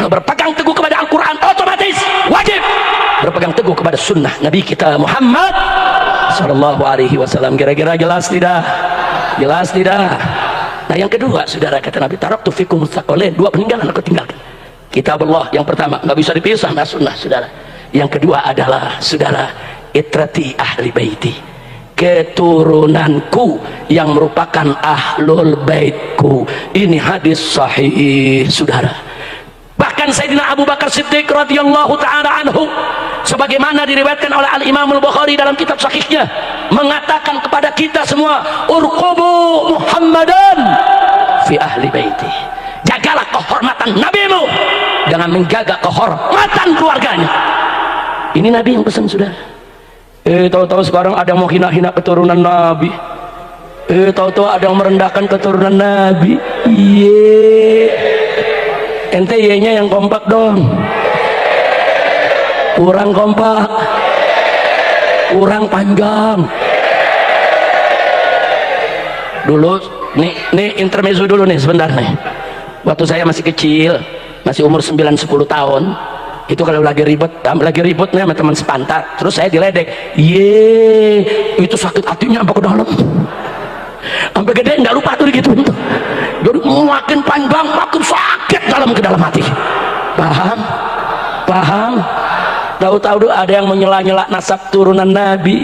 Kalau berpegang teguh kepada Al-Quran, otomatis wajib berpegang teguh kepada sunnah Nabi kita Muhammad Sallallahu Alaihi Wasallam. Kira-kira jelas tidak? Jelas tidak? Nah yang kedua, saudara, kata Nabi, taraktu fikum mustaqolain, dua peninggalan aku tinggalkan. Kitab Allah yang pertama, nggak bisa dipisah sama sunnah, saudara. Yang kedua adalah, saudara, itrati ahli baiti, keturunanku yang merupakan ahlul baitku. Ini hadis sahih, saudara. Bahkan Sayyidina Abu Bakar Siddiq radhiyallahu ta'ala anhu, sebagaimana diriwayatkan oleh Al-Imam Al-Bukhari dalam kitab sahihnya, mengatakan kepada kita semua, urqubu Muhammadan fi ahli baiti, jagalah kehormatan nabimu dengan menjaga kehormatan keluarganya. Ini Nabi yang pesan, saudara. Tahu-tahu sekarang ada yang mau hina-hina keturunan Nabi. Tahu-tahu ada yang merendahkan keturunan Nabi. Ente Y-nya yang kompak dong. Kurang kompak, kurang panjang. Dulu nih intermezzo dulu nih sebentar nih. Waktu saya masih kecil, masih umur 9-10 tahun, itu kalau lagi ribut nih sama teman sepantar, terus saya diledek, itu sakit hatinya sampai ke dalam, sampai gede nggak lupa tuh gitu. Jadi makin panjang makin sakit ke dalam hati. Paham? Tahu-tahu ada yang menyela-nyela nasab turunan Nabi.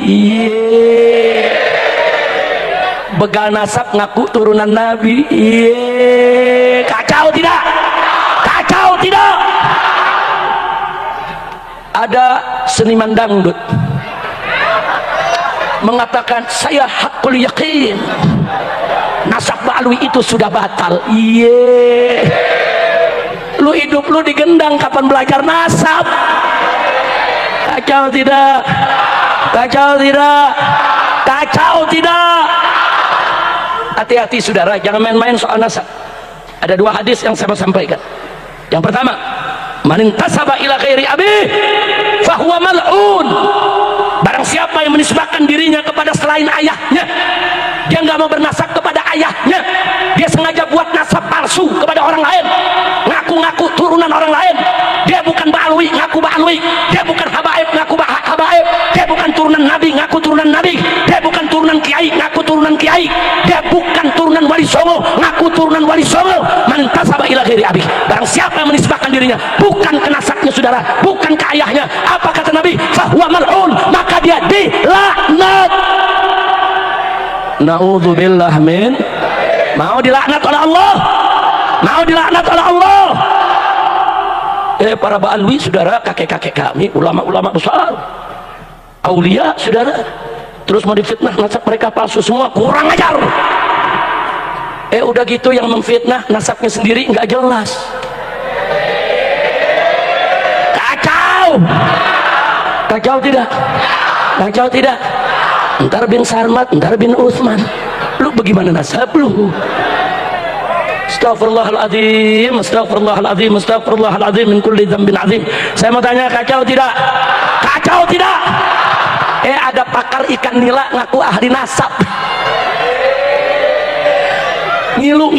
Begal nasab ngaku turunan Nabi. Kacau tidak? Ada seniman dangdut mengatakan, saya hakul yakin nasab Ba'alwi itu sudah batal. Lu hidup lu digendang, kapan belajar nasab? Kacau tidak? Hati-hati, saudara, jangan main-main soal nasab. Ada dua hadis yang saya mau sampaikan. Yang pertama, man intasaba ila ghairi abih fahuwa mal'un. Barang siapa yang menisbahkan dirinya kepada selain ayahnya, dia nggak mau bernasab kepada ayahnya, dia sengaja buat nasab palsu kepada orang lain, ngaku-ngaku turunan orang lain, dia bukan Ba'alwi ngaku Ba'alwi, dia bukan Habaib ngaku Habaib, dia bukan turunan Nabi ngaku turunan Nabi, dia bukan turunan Kiai ngaku turunan Kiai, dia bukan turunan Wali Songo ngaku turunan Wali Songo. Man tasaba ila ghairi abi, barang siapa yang menisbahkan dirinya bukan ke nasabnya, saudara, bukan ke ayahnya, apa kata Nabi? Fahuwa mal'un, maka dia dilaknat. Na'udzubillah min. Mau dilaknat oleh Allah? Mau dilaknat oleh Allah? Para Ba'alwi, saudara, kakek-kakek kami, ulama-ulama besar, aulia, saudara, terus mau difitnah nasab mereka palsu semua, kurang ajar. Udah gitu yang memfitnah nasabnya sendiri nggak jelas. Kacau tidak? Ntar bin Sarmat, ntar bin Utsman, lu bagaimana nasab lu? Astagfirullahaladzim min kulli dzambin azim. Saya mau tanya, kacau tidak? Ada pakar ikan nila ngaku ahli nasab. Ngilu,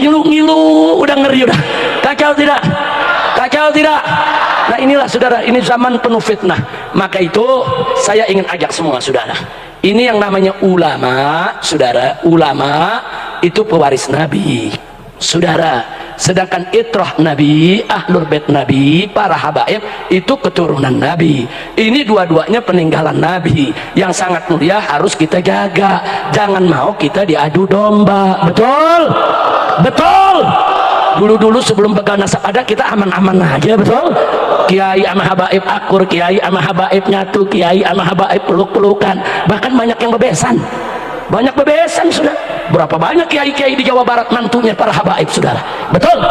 udah ngeri udah. Kacau tidak? Nah inilah, saudara, ini zaman penuh fitnah. Maka itu saya ingin ajak semua, saudara, ini yang namanya ulama, saudara, ulama itu pewaris Nabi, saudara. Sedangkan itrah Nabi, ahlul bait Nabi, para habaib itu keturunan Nabi. Ini dua-duanya peninggalan Nabi yang sangat mulia, harus kita jaga. Jangan mau kita diadu domba. Betul. Dulu sebelum pegang nasab ada, kita aman-aman aja, betul. Kiai sama habaib akur, kiai sama habaib nyatu, kiai sama habaib peluk-pelukan. Bahkan banyak yang bebesan. Sudah. Berapa banyak kiai-kiai di Jawa Barat mantunya para habaib, saudara? Betul.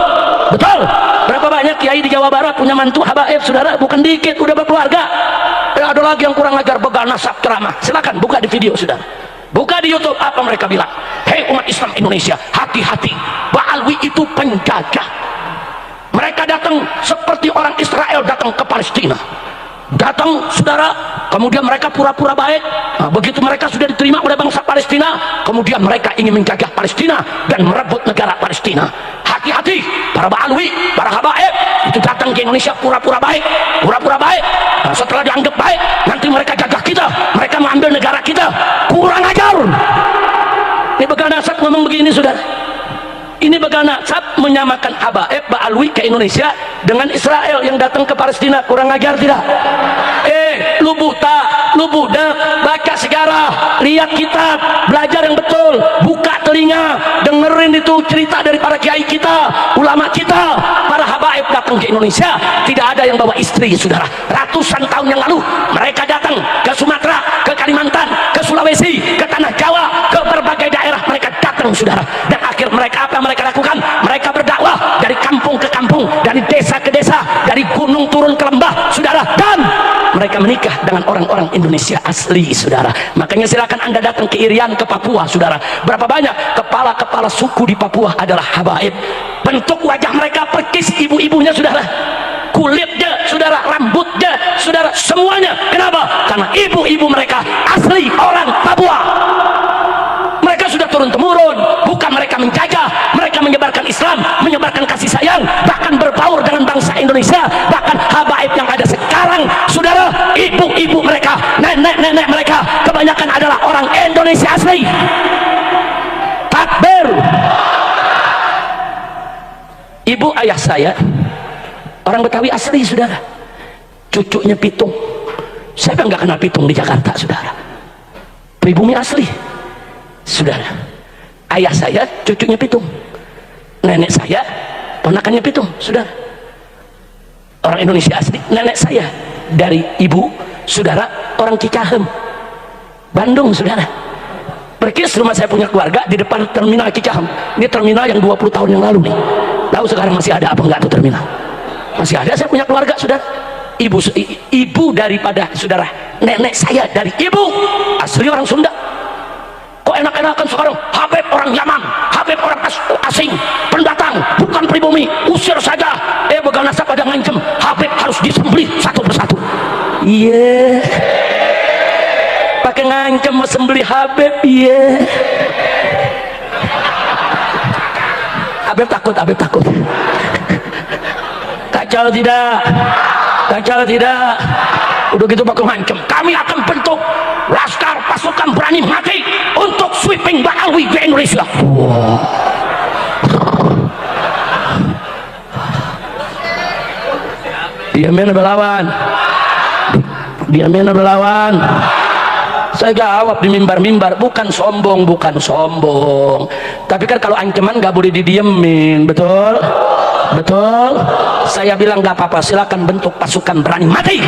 Berapa banyak kiai di Jawa Barat punya mantu habaib, saudara? Bukan dikit, udah berkeluarga. Ada lagi yang kurang ajar begal nasab ceramah. Silakan buka di video, saudara. Buka di YouTube, apa mereka bilang? Hei umat Islam Indonesia, hati-hati, Ba'alwi itu penjajah. Mereka datang seperti orang Israel datang ke Palestina. Datang, saudara, kemudian mereka pura-pura baik. Nah, begitu mereka sudah diterima oleh bangsa Palestina, kemudian mereka ingin menjajah Palestina dan merebut negara Palestina. hati-hati para Ba'alwi, para habaib itu datang ke Indonesia pura-pura baik, nah, setelah dianggap baik nanti mereka jajah kita, mereka mengambil negara kita. Kurang ajar. Ini Begal Nasab ngomong begini, saudara. Ini Begal Nasab menyamakan habaib Ba'alwi ke Indonesia dengan Israel yang datang ke Palestina. Kurang ajar tidak? Lu buta, lu budak, baca sejarah, lihat kitab, belajar yang betul, buka telinga, dengerin itu cerita dari para kiai kita, ulama kita. Para habaib datang ke Indonesia, tidak ada yang bawa istri, saudara. Ratusan tahun yang lalu mereka datang ke Sumatera, ke Kalimantan, ke Sulawesi, ke Tanah Jawa, ke berbagai daerah mereka datang, saudara. Dan akhir mereka apa yang mereka lakukan? Mereka berdakwah dari kampung ke kampung, dari desa ke desa, dari gunung turun ke lembah, saudara. Dan mereka menikah dengan orang-orang Indonesia asli, saudara. Makanya silakan Anda datang ke Irian, ke Papua, saudara. Berapa banyak kepala-kepala suku di Papua adalah habaib. Bentuk wajah mereka persis ibu-ibunya, saudara. Kulitnya, saudara, rambutnya, saudara, semuanya. Kenapa? Karena ibu-ibu mereka asli orang Papua. Mereka sudah turun-temurun, bukan mereka menjajah, mereka menyebarkan Islam, menyebarkan kasih sayang, bahkan berbaur dengan bangsa Indonesia. Bahkan habaib yang ada sekarang, saudara, ibu-ibu mereka, nenek-nenek mereka, kebanyakan adalah orang Indonesia asli. Takbir. Ibu ayah saya orang Betawi asli, saudara. Cucunya pitung. Siapa nggak kenal pitung di Jakarta, saudara? Pribumi asli, saudara. Ayah saya cucunya pitung, nenek saya ponakannya pitung, saudara. Orang Indonesia asli. Nenek saya dari ibu, saudara, orang Cicahem, Bandung, saudara. Perkis rumah saya punya keluarga di depan terminal Cicahem. Ini terminal yang 20 tahun yang lalu nih. Tahu sekarang masih ada apa enggak tuh terminal? Masih ada. Saya punya keluarga, saudara. Ibu daripada saudara, nenek saya dari ibu asli orang Sunda. Kok enak-enakan sekarang Habib orang Yaman, Habib orang asing, pendatang, bukan pribumi, usir saja. Begal Nasab pada ngancem Habib harus disembelih satu persatu. Iya, pakai ngancem mau sembelih Habib. Iya, Habib takut, Habib takut. Kacau tidak? Kacau tidak? Udah gitu pakai ngancem, kami akan bentuk laskar pasukan berani mati untuk sweeping Ba'alwi di Indonesia. Wow. Diamin berlawan, diamin berlawan. Saya jawab di mimbar-mimbar, bukan sombong, bukan sombong. Tapi kan kalau ancaman nggak boleh didiemin, betul? Betul. Saya bilang nggak apa-apa, silakan bentuk pasukan berani mati.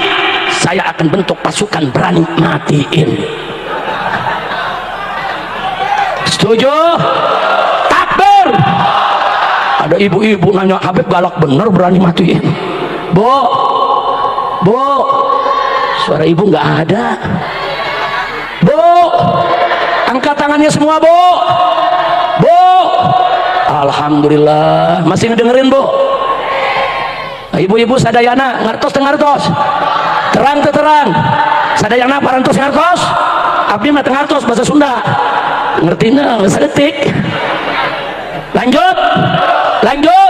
Saya akan bentuk pasukan berani matiin. Setuju? Takbir. Ada ibu-ibu nanya, Habib galak bener berani matiin. Bu, bu, suara ibu nggak ada. Bu, angkat tangannya semua, bu. Bu, alhamdulillah masih ngedengerin, bu. Ibu-ibu sadayana ngertos ngertos, terang terang sadayana parantos ngertos, abdi mah ngertos bahasa Sunda, ngertina bahasa detik. Lanjut, lanjut.